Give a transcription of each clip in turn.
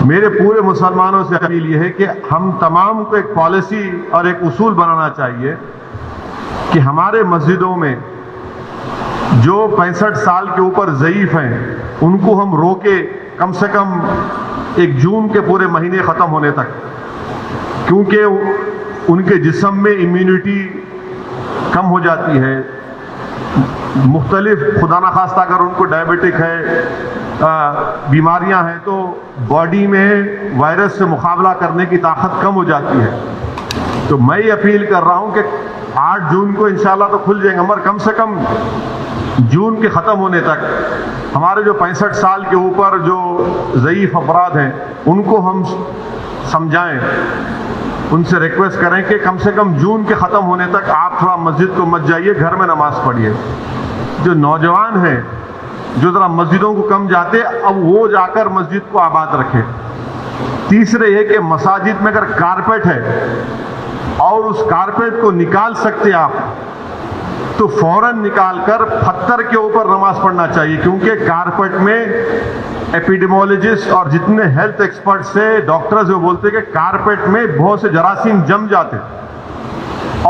میرے پورے مسلمانوں سے اپیل یہ ہے کہ ہم تمام کو ایک پالیسی اور ایک اصول بنانا چاہیے کہ ہمارے مسجدوں میں جو 65 سال کے اوپر ضعیف ہیں ان کو ہم روکے کم سے کم 1 جون کے پورے مہینے ختم ہونے تک، کیونکہ ان کے جسم میں امیونٹی کم ہو جاتی ہے، مختلف خدا نخواستہ اگر ان کو ڈائبٹک ہے، بیماریاں ہیں، تو باڈی میں وائرس سے مقابلہ کرنے کی طاقت کم ہو جاتی ہے۔ تو میں یہ اپیل کر رہا ہوں کہ 8 جون کو انشاءاللہ تو کھل جائیں گے، مگر کم سے کم جون کے ختم ہونے تک ہمارے جو 65 سال کے اوپر جو ضعیف افراد ہیں ان کو ہم سمجھائیں، ان سے ریکویسٹ کریں کہ کم سے کم جون کے ختم ہونے تک آپ تھوڑا مسجد کو مت جائیے، گھر میں نماز پڑھیے۔ جو نوجوان ہیں جو ذرا مسجدوں کو کم جاتے، اب وہ جا کر مسجد کو آباد رکھے۔ تیسرے یہ کہ مساجد میں اگر کارپیٹ ہے اور اس کارپیٹ کو نکال سکتے آپ تو فوراً نکال کر پتھر کے اوپر نماز پڑھنا چاہیے، کیونکہ کارپیٹ میں ایپیڈیمولوجسٹ اور جتنے ہیلتھ ایکسپرٹ سے ڈاکٹرز وہ بولتے ہیں کہ کارپیٹ میں بہت سے جراثیم جم جاتے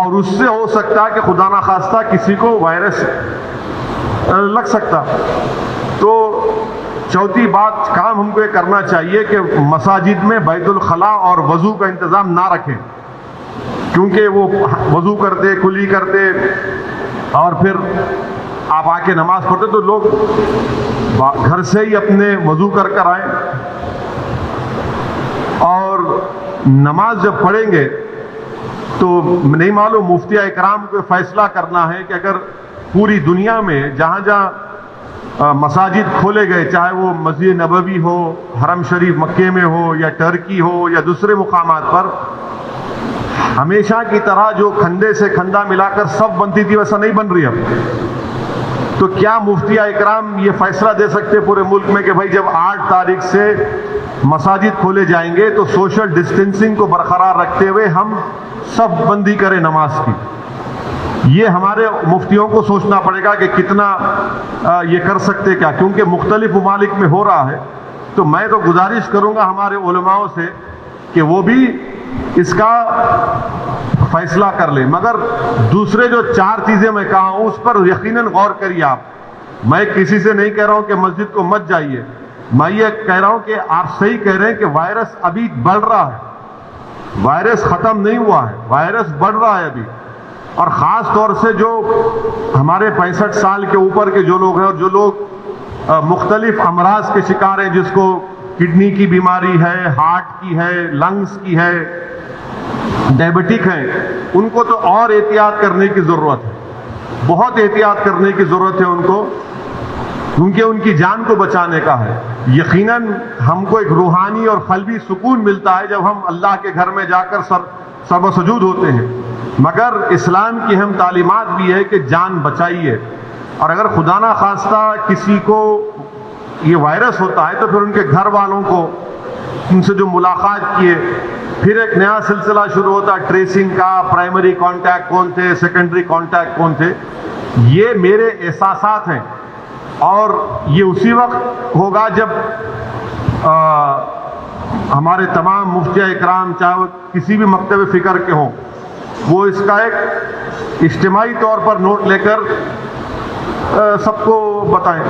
اور اس سے ہو سکتا ہے کہ خدا نخواستہ کسی کو وائرس لگ سکتا۔ تو چوتھی بات کام ہم کو یہ کرنا چاہیے کہ مساجد میں بیت الخلاء اور وضو کا انتظام نہ رکھیں، کیونکہ وہ وضو کرتے کلی کرتے اور پھر آپ آ کے نماز پڑھتے تو لوگ گھر سے ہی اپنے وضو کر کر آئیں، اور نماز جب پڑھیں گے تو نہیں معلوم مفتیہ اکرام کو فیصلہ کرنا ہے کہ اگر پوری دنیا میں جہاں جہاں مساجد کھولے گئے، چاہے وہ مسجد نبوی ہو، حرم شریف مکے میں ہو، یا ٹرکی ہو، یا دوسرے مقامات پر، ہمیشہ کی طرح جو کھندے سے کھندا ملا کر سب بنتی تھی ویسا نہیں بن رہی اب۔ تو کیا مفتیہ اکرام یہ فیصلہ دے سکتے پورے ملک میں کہ بھائی جب 8 تاریخ سے مساجد کھولے جائیں گے تو سوشل ڈسٹینسنگ کو برقرار رکھتے ہوئے ہم سب بندی کریں نماز کی؟ یہ ہمارے مفتیوں کو سوچنا پڑے گا کہ کتنا یہ کر سکتے کیا، کیونکہ مختلف ممالک میں ہو رہا ہے۔ تو میں تو گزارش کروں گا ہمارے علماء سے کہ وہ بھی اس کا فیصلہ کر لیں، مگر دوسرے جو 4 چیزیں میں کہا ہوں اس پر یقیناً غور کریے آپ۔ میں کسی سے نہیں کہہ رہا ہوں کہ مسجد کو مت جائیے، میں یہ کہہ رہا ہوں کہ آپ صحیح کہہ رہے ہیں کہ وائرس ابھی بڑھ رہا ہے، وائرس ختم نہیں ہوا ہے، وائرس بڑھ رہا ہے ابھی، اور خاص طور سے جو ہمارے 65 سال کے اوپر کے جو لوگ ہیں اور جو لوگ مختلف امراض کے شکار ہیں، جس کو کڈنی کی بیماری ہے، ہارٹ کی ہے، لنگز کی ہے، ڈائبٹک ہیں، ان کو تو اور احتیاط کرنے کی ضرورت ہے، بہت احتیاط کرنے کی ضرورت ہے ان کو، کیونکہ ان کی جان کو بچانے کا ہے۔ یقیناً ہم کو ایک روحانی اور قلبی سکون ملتا ہے جب ہم اللہ کے گھر میں جا کر سر و سجود ہوتے ہیں، مگر اسلام کی اہم تعلیمات بھی ہے کہ جان بچائیے، اور اگر خدا نہ خواستہ کسی کو یہ وائرس ہوتا ہے تو پھر ان کے گھر والوں کو ان سے جو ملاقات کیے، پھر ایک نیا سلسلہ شروع ہوتا ہے ٹریسنگ کا، پرائمری کانٹیکٹ کون تھے، سیکنڈری کانٹیکٹ کون تھے۔ یہ میرے احساسات ہیں، اور یہ اسی وقت ہوگا جب ہمارے تمام مفتیہ اکرام چاہے وہ کسی بھی مکتب فکر کے ہوں، وہ اس کا ایک اجتماعی طور پر نوٹ لے کر سب کو بتائیں۔